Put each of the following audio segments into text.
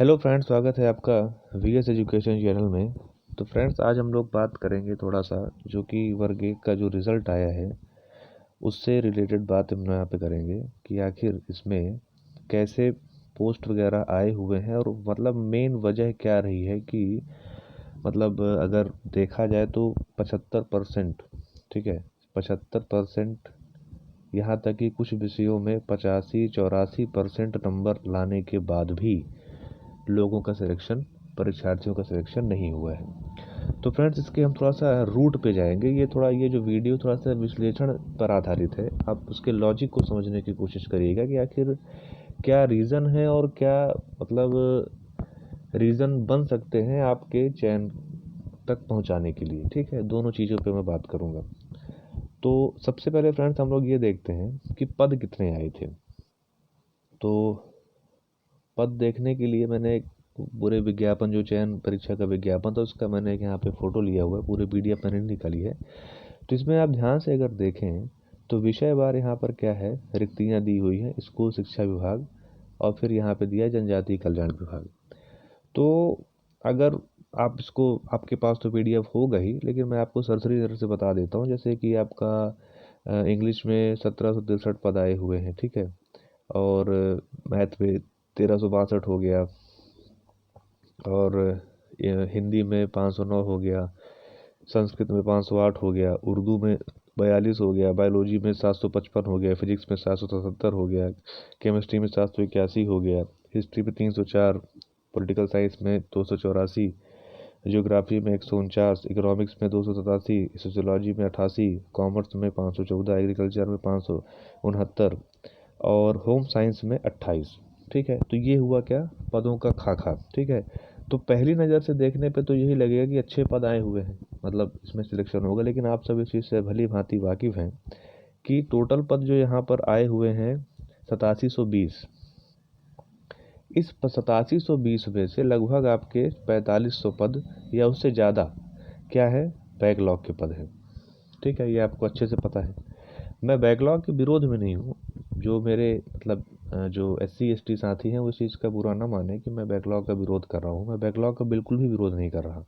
Hello friends, स्वागत है आपका वीएस एजुकेशन चैनल में। तो फ्रेंड्स, आज हम लोग बात करेंगे थोड़ा सा जो कि वर्ग 1 का जो रिज़ल्ट आया है उससे रिलेटेड बात हम यहाँ पे करेंगे कि आखिर इसमें कैसे पोस्ट वगैरह आए हुए हैं और मतलब मेन वजह क्या रही है कि मतलब अगर देखा जाए तो 75%, ठीक है, 75%, यहाँ तक कि कुछ विषयों में 85-84% नंबर लाने के बाद भी लोगों का सिलेक्शन, परीक्षार्थियों का सिलेक्शन नहीं हुआ है। तो फ्रेंड्स, इसके हम थोड़ा सा रूट पे जाएंगे। ये जो वीडियो थोड़ा सा विश्लेषण पर आधारित है। आप उसके लॉजिक को समझने की कोशिश करिएगा कि आखिर क्या रीज़न है और क्या मतलब रीज़न बन सकते हैं आपके चयन तक पहुंचाने के लिए। ठीक है, दोनों चीज़ों पे मैं बात करूंगा। तो सबसे पहले फ्रेंड्स, हम लोग ये देखते हैं कि पद कितने आए थे। तो पद देखने के लिए मैंने एक पूरे विज्ञापन, जो चयन परीक्षा का विज्ञापन था, उसका मैंने एक यहाँ पे फ़ोटो लिया हुआ है। पूरे पीडीएफ मैंने नहीं निकाली है। तो इसमें आप ध्यान से अगर देखें तो विषयवार यहाँ पर क्या है, रिक्तियाँ दी हुई हैं, स्कूल शिक्षा विभाग, और फिर यहाँ पे दिया है जनजातीय कल्याण विभाग। तो अगर आप इसको, आपके पास तो पीडीएफ होगा ही, लेकिन मैं आपको सरसरी तरह से बता देता हूँ। जैसे कि आपका इंग्लिश में 1763 पद आए हुए हैं, ठीक है, और मैथ में 1362 हो गया, और हिंदी में 509 हो गया, संस्कृत में 508 हो गया, उर्दू में 42 हो गया, बायोलॉजी में 755 हो गया, फिजिक्स में 777 हो गया, केमिस्ट्री में 781 हो गया, हिस्ट्री में 304, पॉलिटिकल साइंस में 284, ज्योग्राफी में 149, इकोनॉमिक्स में 287, सोशियोलॉजी में 88, कॉमर्स में 514, एग्रीकल्चर में 569, और होम साइंस में 28। ठीक है, तो ये हुआ क्या, पदों का खाका। ठीक है, तो पहली नज़र से देखने पे तो यही लगेगा कि अच्छे पद आए हुए हैं, मतलब इसमें सिलेक्शन होगा। लेकिन आप सब इस चीज़ से भली भांति वाकिफ़ हैं कि टोटल पद जो यहाँ पर आए हुए हैं 8720। इस 8720 में से लगभग आपके 4500 पद या उससे ज़्यादा क्या है, बैकलॉग के पद हैं। ठीक है, ये आपको अच्छे से पता है। मैं बैकलॉग के विरोध में नहीं हूँ। जो मेरे मतलब जो SC ST साथी हैं वो इस चीज़ का बुरा ना माने कि मैं बैकलॉग का विरोध कर रहा हूँ। मैं बैकलॉग का बिल्कुल भी विरोध नहीं कर रहा।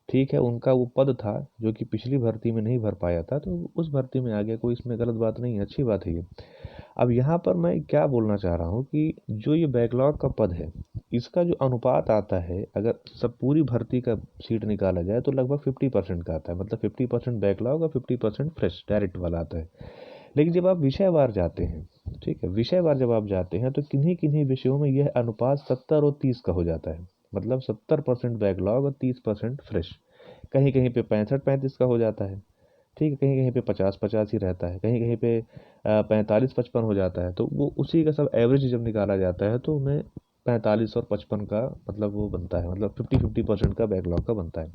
ठीक है, उनका वो पद था जो कि पिछली भर्ती में नहीं भर पाया था, तो उस भर्ती में आ गया, कोई इसमें गलत बात नहीं है, अच्छी बात है ये। अब यहाँ पर मैं क्या बोलना चाह रहा हूँ कि जो ये बैकलॉग का पद है, इसका जो अनुपात आता है, अगर सब पूरी भर्ती का सीट निकाला जाए तो लगभग 50% का आता है। मतलब 50% बैकलॉग और 50% फ्रेश डायरेक्ट वाला आता है। लेकिन जब आप विषयवार जाते हैं, ठीक है, विषयवार जब आप जाते हैं तो किन्हीं किन्हीं विषयों में यह अनुपात 70 और 30 का हो जाता है। मतलब 70% बैकलॉग और 30% फ्रेश। कहीं कहीं पे 65-35 का हो जाता है। ठीक है, कहीं कहीं पे 50-50 ही रहता है, कहीं कहीं पे 45-55 हो जाता है। तो वो उसी का सब एवरेज जब निकाला जाता है तो हमें 45 और 55 का मतलब वो बनता है, मतलब 50-50% का बैकलॉग का बनता है।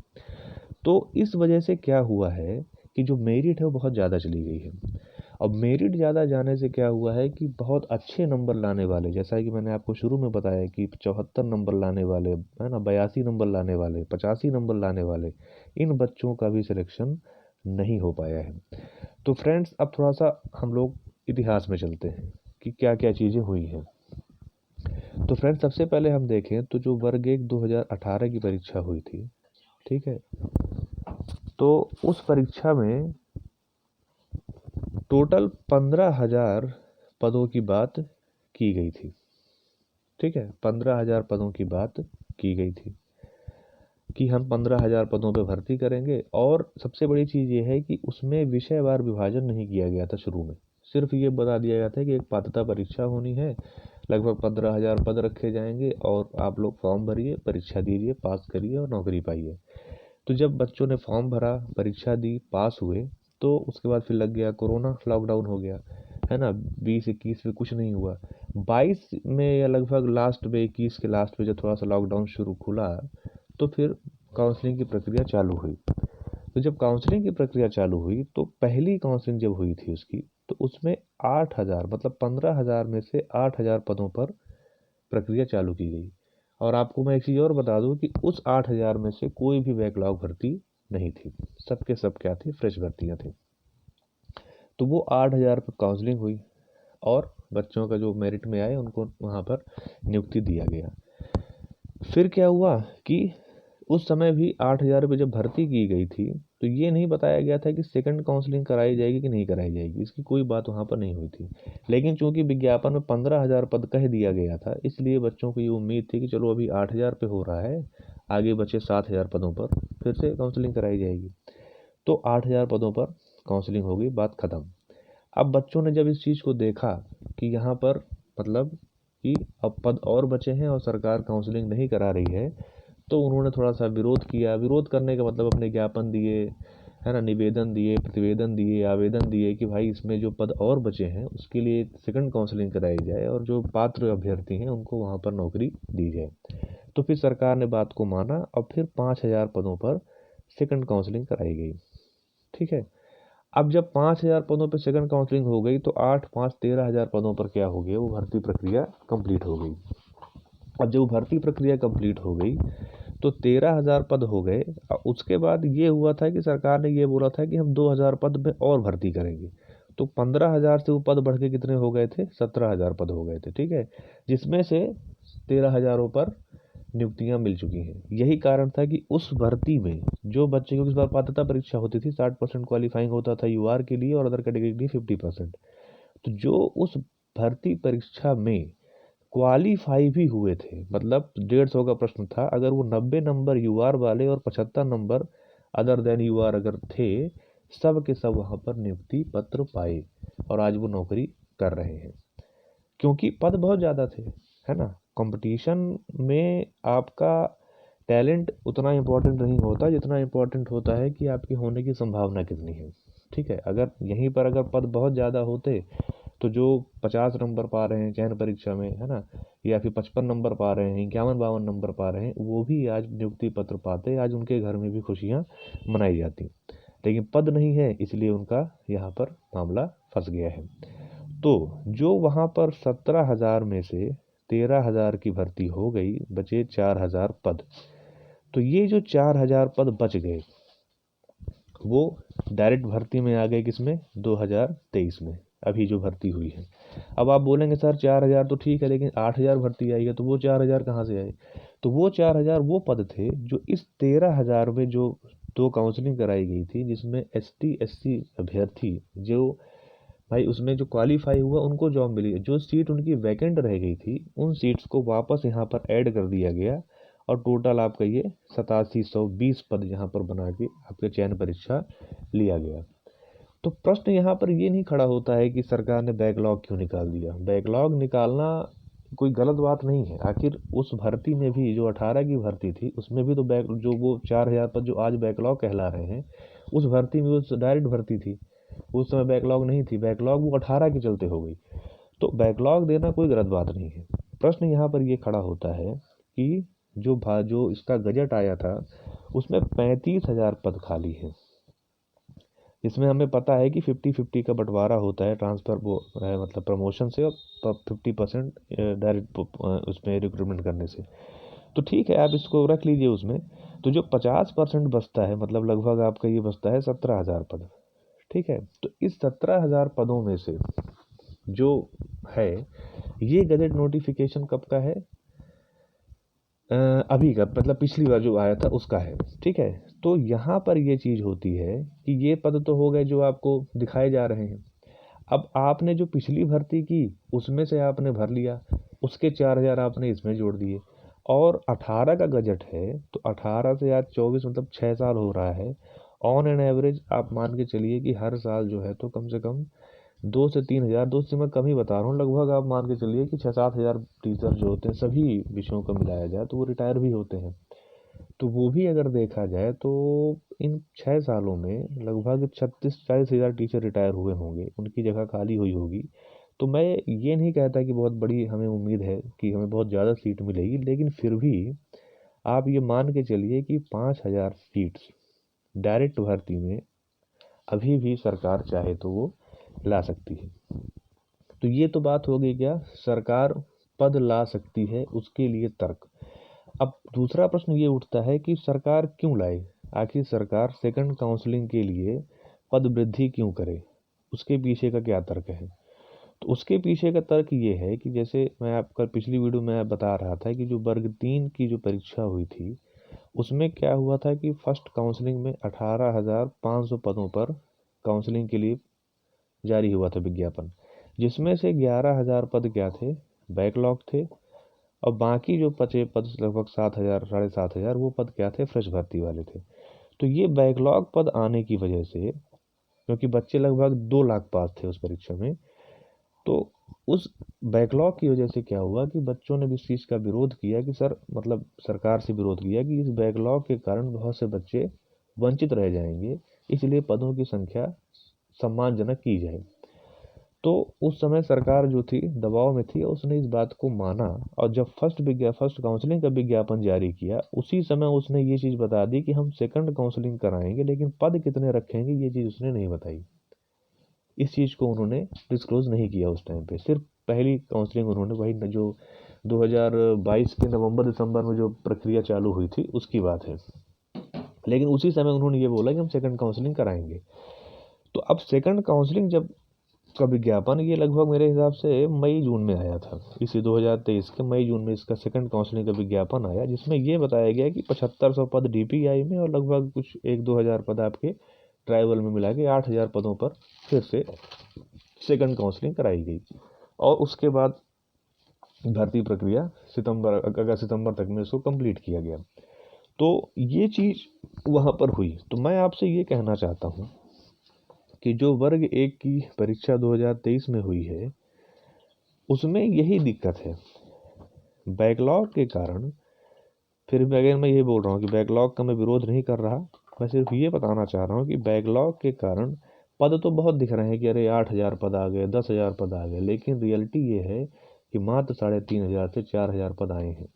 तो इस वजह से क्या हुआ है कि जो मेरिट है वो बहुत ज़्यादा चली गई है। अब मेरिट ज़्यादा जाने से क्या हुआ है कि बहुत अच्छे नंबर लाने वाले, जैसा कि मैंने आपको शुरू में बताया कि 74 नंबर लाने वाले, है ना, 82 नंबर लाने वाले, 85 नंबर लाने वाले, इन बच्चों का भी सिलेक्शन नहीं हो पाया है। तो फ्रेंड्स, अब थोड़ा सा हम लोग इतिहास में चलते हैं कि क्या क्या चीज़ें हुई हैं। तो फ्रेंड्स, सबसे पहले हम देखें तो जो वर्ग 1 2018 की परीक्षा हुई थी, ठीक है, तो उस परीक्षा में टोटल 15,000 पदों की बात की गई थी। ठीक है, 15,000 पदों की बात की गई थी कि हम 15,000 पदों पे भर्ती करेंगे। और सबसे बड़ी चीज़ ये है कि उसमें विषयवार विभाजन नहीं किया गया था शुरू में। सिर्फ ये बता दिया गया था कि एक पात्रता परीक्षा होनी है, लगभग 15,000 पद रखे जाएंगे और आप लोग फॉर्म भरिए, परीक्षा दीजिए, पास करिए और नौकरी पाइए। तो जब बच्चों ने फॉर्म भरा, परीक्षा दी, पास हुए, तो उसके बाद फिर लग गया कोरोना, लॉकडाउन हो गया, है ना। 20-21 में कुछ नहीं हुआ। 22 में या लगभग लास्ट में, 21 के लास्ट में जब थोड़ा सा लॉकडाउन शुरू खुला तो फिर काउंसलिंग की प्रक्रिया चालू हुई। तो जब काउंसलिंग की प्रक्रिया चालू हुई तो पहली काउंसलिंग जब हुई थी उसकी, तो उसमें 8,000, मतलब 15,000 में से 8,000 पदों पर प्रक्रिया चालू की गई। और आपको मैं एक चीज़ और बता दूं कि उस 8,000 में से कोई भी बैकलॉग भर्ती नहीं थी। सबके सब क्या थी, फ्रेश भर्तियां थी। तो वो 8,000 पर काउंसलिंग हुई और बच्चों का जो मेरिट में आए उनको वहाँ पर नियुक्ति दिया गया। फिर क्या हुआ कि उस समय भी 8,000 रुपये जब भर्ती की गई थी तो ये नहीं बताया गया था कि सेकंड काउंसलिंग कराई जाएगी कि नहीं कराई जाएगी, इसकी कोई बात वहाँ पर नहीं हुई थी। लेकिन चूंकि विज्ञापन में 15,000 पद कह दिया गया था, इसलिए बच्चों को ये उम्मीद थी कि चलो अभी 8,000 पे हो रहा है, आगे बचे 7,000 पदों पर फिर से काउंसलिंग कराई जाएगी। तो 8,000 पदों पर काउंसलिंग हो गई, बात खत्म। अब बच्चों ने जब इस चीज़ को देखा कि यहाँ पर मतलब कि अब पद और बचे हैं और सरकार काउंसलिंग नहीं करा रही है, तो उन्होंने थोड़ा सा विरोध किया। विरोध करने का मतलब अपने ज्ञापन दिए, है ना, निवेदन दिए, प्रतिवेदन दिए, आवेदन दिए कि भाई इसमें जो पद और बचे हैं उसके लिए सेकंड काउंसलिंग कराई जाए और जो पात्र अभ्यर्थी हैं उनको वहाँ पर नौकरी दी जाए। तो फिर सरकार ने बात को माना और फिर 5,000 पदों पर सेकंड काउंसलिंग कराई गई। ठीक है। अब जब 5,000 पदों पर सेकंड काउंसलिंग हो गई तो 8, 5, 13,000 पदों पर क्या हो गया, वो भर्ती प्रक्रिया कंप्लीट हो गई। अब जब भर्ती प्रक्रिया कंप्लीट हो गई तो 13,000 पद हो गए। उसके बाद ये हुआ था कि सरकार ने ये बोला था कि हम 2,000 पद में और भर्ती करेंगे। तो 15,000 से वो पद बढ़ के कितने हो गए थे, 17,000 पद हो गए थे। ठीक है, जिसमें से 13,000 पर नियुक्तियां मिल चुकी हैं। यही कारण था कि उस भर्ती में जो बच्चे, क्योंकि इस बार पात्रता परीक्षा होती थी, 60% क्वालिफाइंग होता था यूआर के लिए और अदर कैटेगरी के लिए 50%। तो जो उस भर्ती परीक्षा में क्वालीफाई भी हुए थे, मतलब 150 का प्रश्न था, अगर वो 90 नंबर यूआर वाले और 75 नंबर अदर देन यूआर अगर थे, सब के सब वहाँ पर नियुक्ति पत्र पाए और आज वो नौकरी कर रहे हैं, क्योंकि पद बहुत ज़्यादा थे, है ना। कंपटीशन में आपका टैलेंट उतना इम्पोर्टेंट नहीं होता जितना इम्पोर्टेंट होता है कि आपके होने की संभावना कितनी है। ठीक है, अगर यहीं पर अगर पद बहुत ज़्यादा होते तो जो 50 नंबर पा रहे हैं चयन परीक्षा में, है ना, या फिर 55 नंबर पा रहे हैं, 51-52 नंबर पा रहे हैं, वो भी आज नियुक्ति पत्र पाते, आज उनके घर में भी खुशियाँ मनाई जाती। लेकिन पद नहीं है, इसलिए उनका यहाँ पर मामला फंस गया है। तो जो वहाँ पर 17,000 में से 13,000 की भर्ती हो गई, बचे 4,000 पद। तो ये जो 4,000 पद बच गए वो डायरेक्ट भर्ती में आ गए, किसमें, 2023 में अभी जो भर्ती हुई है। अब आप बोलेंगे सर 4,000 तो ठीक है, लेकिन 8,000 भर्ती आई है, तो वो 4,000 कहाँ से आए। तो वो 4,000 वो पद थे जो इस 13,000 में जो दो काउंसलिंग कराई गई थी, जिसमें ST SC अभ्यर्थी जो भाई उसमें जो क्वालिफाई हुआ उनको जॉब मिली। जो सीट उनकी वैकेंट रह गई थी उन सीट्स को वापस यहाँ पर ऐड कर दिया गया और टोटल आपका ये 8720 पद यहाँ पर बना के आपके चयन परीक्षा लिया गया। तो प्रश्न यहाँ पर ये नहीं खड़ा होता है कि सरकार ने बैकलॉग क्यों निकाल दिया। बैकलॉग निकालना कोई गलत बात नहीं है। आखिर उस भर्ती में भी जो 18 की भर्ती थी उसमें भी तो बैक जो वो 4,000 पद जो आज बैकलॉग कहला रहे हैं, उस भर्ती में वो डायरेक्ट भर्ती थी, उस समय बैकलॉग नहीं थी। बैकलॉग वो 18 के चलते हो गई। तो बैकलॉग देना कोई गलत बात नहीं है। प्रश्न यहाँ पर ये खड़ा होता है कि जो इसका गजट आया था उसमें 35,000 पद खाली है। इसमें हमें पता है कि 50-50 का बंटवारा होता है ट्रांसफ़र, वो मतलब प्रमोशन से, और 50% डायरेक्ट उसमें रिक्रूटमेंट करने से। तो ठीक है, आप इसको रख लीजिए उसमें। तो जो 50% बचता है, मतलब लगभग आपका ये बचता है 17,000 पद। ठीक है, तो इस 17,000 पदों में से जो है, ये गजट नोटिफिकेशन कब का है, अभी का, मतलब पिछली बार जो आया था उसका है। ठीक है, तो यहाँ पर ये चीज़ होती है कि ये पद तो हो गए जो आपको दिखाए जा रहे हैं। अब आपने जो पिछली भर्ती की उसमें से आपने भर लिया, उसके 4,000 आपने इसमें जोड़ दिए, और 18 का गजट है तो 18 से आज 24, मतलब 6 साल हो रहा है। ऑन एन एवरेज आप मान के चलिए कि हर साल जो है तो कम से कम 2 से 3 हज़ार, 2 से मैं कम ही बता रहा हूँ, लगभग आप मान के चलिए कि 6-7 हज़ार टीचर जो होते हैं सभी विषयों का मिलाया जाए तो वो रिटायर भी होते हैं। तो वो भी अगर देखा जाए तो इन 6 सालों में लगभग 36-40 हज़ार टीचर रिटायर हुए होंगे, उनकी जगह खाली हुई होगी। तो मैं ये नहीं कहता कि बहुत बड़ी हमें उम्मीद है कि हमें बहुत ज़्यादा सीट मिलेगी, लेकिन फिर भी आप ये मान के चलिए कि 5,000 सीट्स डायरेक्ट भर्ती में अभी भी सरकार चाहे तो वो ला सकती है। तो ये तो बात हो गई, क्या सरकार पद ला सकती है, उसके लिए तर्क। अब दूसरा प्रश्न ये उठता है कि सरकार क्यों लाए, आखिर सरकार सेकंड काउंसलिंग के लिए पद वृद्धि क्यों करे, उसके पीछे का क्या तर्क है। तो उसके पीछे का तर्क ये है कि जैसे मैं आपका पिछली वीडियो में बता रहा था कि जो वर्ग 3 की जो परीक्षा हुई थी उसमें क्या हुआ था कि फर्स्ट काउंसलिंग में 18,500 पदों पर काउंसलिंग के लिए जारी हुआ था विज्ञापन, जिसमें से 11,000 पद क्या थे, बैकलॉग थे, और बाकी जो बचे पद लगभग 7,000 7,500 वो पद क्या थे, फ्रेश भर्ती वाले थे। तो ये बैकलॉग पद आने की वजह से, क्योंकि बच्चे लगभग 2 लाख पास थे उस परीक्षा में, तो उस बैकलॉग की वजह से क्या हुआ कि बच्चों ने भी इस चीज़ का विरोध किया कि सर, मतलब सरकार से विरोध किया कि इस बैकलॉग के कारण बहुत से बच्चे वंचित रह जाएंगे, इसलिए पदों की संख्या सम्मानजनक की जाए। तो उस समय सरकार जो थी दबाव में थी, उसने इस बात को माना, और जब फर्स्ट काउंसलिंग का विज्ञापन जारी किया उसी समय उसने ये चीज़ बता दी कि हम सेकंड काउंसलिंग कराएंगे, लेकिन पद कितने रखेंगे ये चीज़ उसने नहीं बताई। इस चीज़ को उन्होंने डिस्क्लोज नहीं किया उस टाइम पे, सिर्फ पहली काउंसलिंग उन्होंने वही जो 2022 के नवंबर दिसंबर में जो प्रक्रिया चालू हुई थी उसकी बात है, लेकिन उसी समय उन्होंने ये बोला कि हम सेकंड काउंसलिंग कराएंगे। तो अब सेकंड काउंसलिंग जब का विज्ञापन, ये लगभग मेरे हिसाब से मई जून में आया था, इसी 2023 के मई जून में इसका सेकंड काउंसलिंग का विज्ञापन आया, जिसमें ये बताया गया कि 7500 पद डीपीआई में और लगभग कुछ 1-2 हज़ार पद आपके ट्राइबल में मिला के 8,000 पदों पर फिर से सेकंड काउंसलिंग कराई गई, और उसके बाद भर्ती प्रक्रिया अगस्त सितंबर तक में इसको कंप्लीट किया गया। तो ये चीज़ वहाँ पर हुई। तो मैं आपसे ये कहना चाहता हूँ कि जो वर्ग 1 की परीक्षा 2023 में हुई है उसमें यही दिक्कत है, बैकलॉग के कारण। फिर भी अगर मैं ये बोल रहा हूँ कि बैकलॉग का मैं विरोध नहीं कर रहा, मैं सिर्फ ये बताना चाह रहा हूँ कि बैकलॉग के कारण पद तो बहुत दिख रहे हैं कि अरे 8,000 पद आ गए, 10,000 पद आ गए, लेकिन रियलिटी ये है कि मात्र 3,500 से 4,000 पद आए हैं।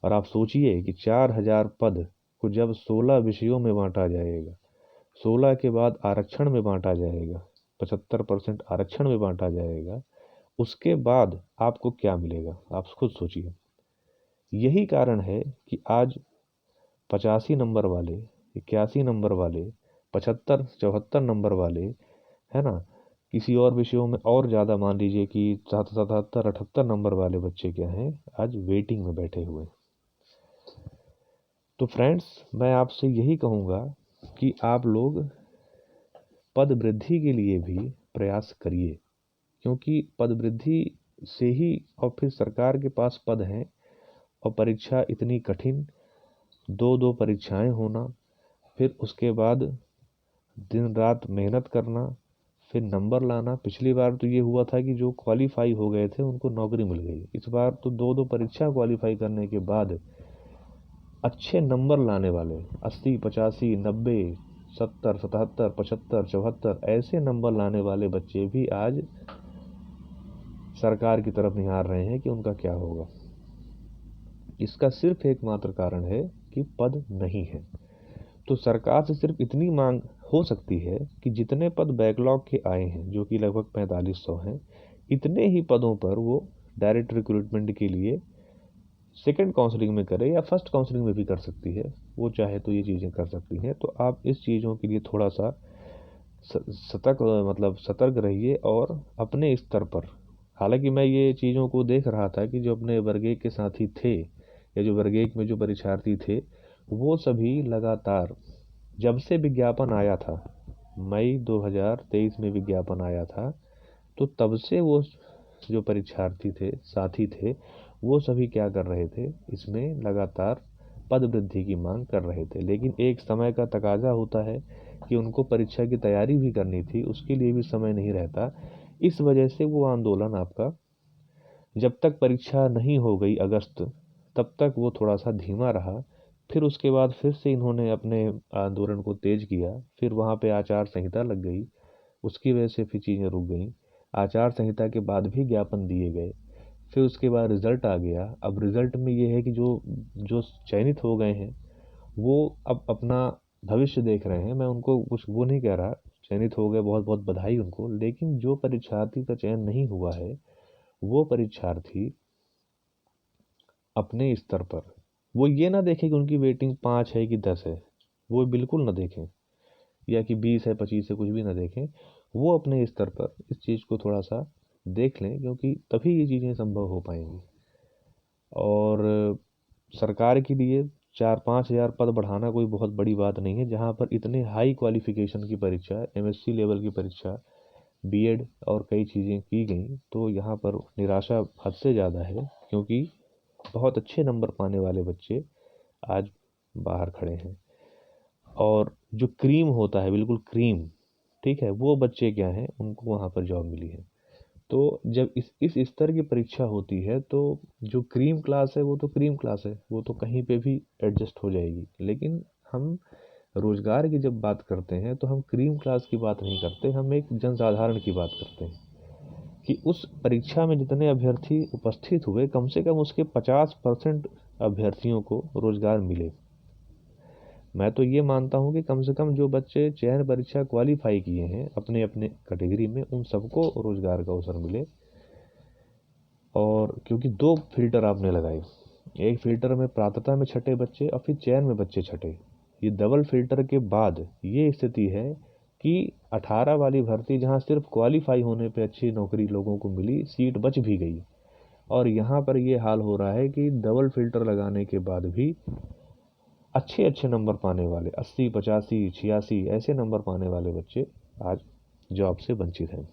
और आप सोचिए कि 4,000 पद को जब 16 विषयों में बांटा जाएगा, 16 के बाद आरक्षण में बांटा जाएगा, 75% आरक्षण में बांटा जाएगा, उसके बाद आपको क्या मिलेगा, आप खुद सोचिए। यही कारण है कि आज 85 नंबर वाले, 81 नंबर वाले, 75-74 नंबर वाले, है ना, किसी और विषयों में और ज़्यादा, मान लीजिए कि 77-78 नंबर वाले बच्चे क्या हैं, आज वेटिंग में बैठे हुए। तो फ्रेंड्स, मैं आपसे यही कहूँगा कि आप लोग पद वृद्धि के लिए भी प्रयास करिए, क्योंकि पद वृद्धि से ही, और फिर सरकार के पास पद हैं, और परीक्षा इतनी कठिन, 2-2 परीक्षाएं होना, फिर उसके बाद दिन रात मेहनत करना, फिर नंबर लाना। पिछली बार तो ये हुआ था कि जो क्वालिफाई हो गए थे उनको नौकरी मिल गई, इस बार तो 2-2 परीक्षा क्वालिफाई करने के बाद अच्छे नंबर लाने वाले 80, 85, 90, 70, 77, 75, 74 ऐसे नंबर लाने वाले बच्चे भी आज सरकार की तरफ निहार रहे हैं कि उनका क्या होगा। इसका सिर्फ एकमात्र कारण है कि पद नहीं है। तो सरकार से सिर्फ इतनी मांग हो सकती है कि जितने पद बैकलॉग के आए हैं, जो कि लगभग 4500 हैं, इतने ही पदों पर वो डायरेक्ट रिक्रूटमेंट के लिए सेकंड काउंसलिंग में करे, या फर्स्ट काउंसलिंग में भी कर सकती है, वो चाहे तो ये चीज़ें कर सकती हैं। तो आप इस चीज़ों के लिए थोड़ा सा सतर्क रहिए, और अपने स्तर पर, हालांकि मैं ये चीज़ों को देख रहा था कि जो अपने वर्ग 1 के साथी थे, या जो वर्ग 1 में जो परीक्षार्थी थे, वो सभी लगातार, जब से विज्ञापन आया था, मई 2023 में विज्ञापन आया था, तो तब से वो जो परीक्षार्थी थे, साथी थे, वो सभी क्या कर रहे थे, इसमें लगातार पद वृद्धि की मांग कर रहे थे। लेकिन एक समय का तकाजा होता है कि उनको परीक्षा की तैयारी भी करनी थी, उसके लिए भी समय नहीं रहता। इस वजह से वो आंदोलन आपका, जब तक परीक्षा नहीं हो गई अगस्त, तब तक वो थोड़ा सा धीमा रहा। फिर उसके बाद फिर से इन्होंने अपने आंदोलन को तेज किया, फिर वहाँ पे आचार संहिता लग गई, उसकी वजह से फिर चीज़ें रुक गई। आचार संहिता के बाद भी ज्ञापन दिए गए, फिर उसके बाद रिजल्ट आ गया। अब रिजल्ट में ये है कि जो जो चयनित हो गए हैं वो अब अपना भविष्य देख रहे हैं। मैं उनको कुछ वो नहीं कह रहा, चयनित हो गए, बहुत बहुत बधाई उनको। लेकिन जो परीक्षार्थी का चयन नहीं हुआ है, वो परीक्षार्थी अपने स्तर पर वो ये ना देखें कि उनकी वेटिंग 5 है कि 10 है, वो बिल्कुल ना देखें, या कि 20 है 25 है, कुछ भी ना देखें। वो अपने स्तर पर इस चीज़ को थोड़ा सा देख लें, क्योंकि तभी ये चीज़ें संभव हो पाएंगी। और सरकार के लिए 4-5 हज़ार पद बढ़ाना कोई बहुत बड़ी बात नहीं है। जहाँ पर इतने हाई क्वालिफिकेशन की परीक्षा, एमएससी लेवल की परीक्षा, बीएड और कई चीज़ें की गई, तो यहाँ पर निराशा हद से ज़्यादा है, क्योंकि बहुत अच्छे नंबर पाने वाले बच्चे आज बाहर खड़े हैं। और जो क्रीम होता है, बिल्कुल क्रीम, ठीक है, वो बच्चे क्या हैं, उनको वहाँ पर जॉब मिली है। तो जब इस स्तर की परीक्षा होती है, तो जो क्रीम क्लास है वो तो क्रीम क्लास है, वो तो कहीं पे भी एडजस्ट हो जाएगी। लेकिन हम रोजगार की जब बात करते हैं तो हम क्रीम क्लास की बात नहीं करते, हम एक जनसाधारण की बात करते हैं कि उस परीक्षा में जितने अभ्यर्थी उपस्थित हुए, कम से कम उसके 50% अभ्यर्थियों को रोजगार मिले। मैं तो ये मानता हूँ कि कम से कम जो बच्चे चयन परीक्षा क्वालिफाई किए हैं अपने अपने कैटेगरी में, उन सबको रोजगार का अवसर मिले। और क्योंकि 2 फ़िल्टर आपने लगाए, एक फ़िल्टर में प्रार्थता में छँटे बच्चे और फिर चयन में बच्चे छँटे। ये डबल फ़िल्टर के बाद ये स्थिति है कि 18 वाली भर्ती, जहाँ सिर्फ क्वालीफाई होने पे अच्छी नौकरी लोगों को मिली, सीट बच भी गई। और यहाँ पर ये हाल हो रहा है कि डबल फ़िल्टर लगाने के बाद भी अच्छे अच्छे नंबर पाने वाले 80, 85, 86 ऐसे नंबर पाने वाले बच्चे आज जॉब से वंचित हैं।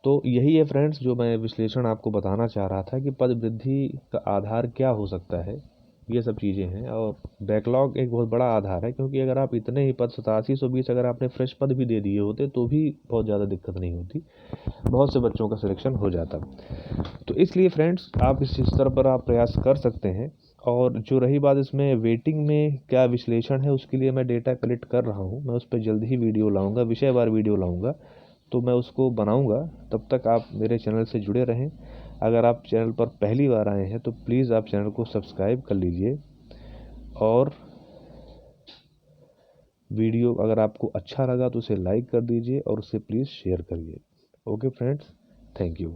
तो यही है फ्रेंड्स, जो मैं विश्लेषण आपको बताना चाह रहा था कि पद वृद्धि का आधार क्या हो सकता है, ये सब चीज़ें हैं। और बैकलॉग एक बहुत बड़ा आधार है, क्योंकि अगर आप इतने ही पद 8720 अगर आपने फ्रेश पद भी दे दिए होते तो भी बहुत ज़्यादा दिक्कत नहीं होती, बहुत से बच्चों का सिलेक्शन हो जाता। तो इसलिए फ्रेंड्स, आप इस स्तर पर आप प्रयास कर सकते हैं। और जो रही बात इसमें वेटिंग में क्या विश्लेषण है, उसके लिए मैं डेटा कलेक्ट कर रहा हूँ। मैं उस पर जल्द ही वीडियो लाऊंगा, विषयवार वीडियो लाऊंगा, तो मैं उसको बनाऊंगा। तब तक आप मेरे चैनल से जुड़े रहें। अगर आप चैनल पर पहली बार आए हैं तो प्लीज़ आप चैनल को सब्सक्राइब कर लीजिए। और वीडियो अगर आपको अच्छा लगा तो उसे लाइक कर दीजिए और उसे प्लीज़ शेयर करिए। Okay friends, thank you.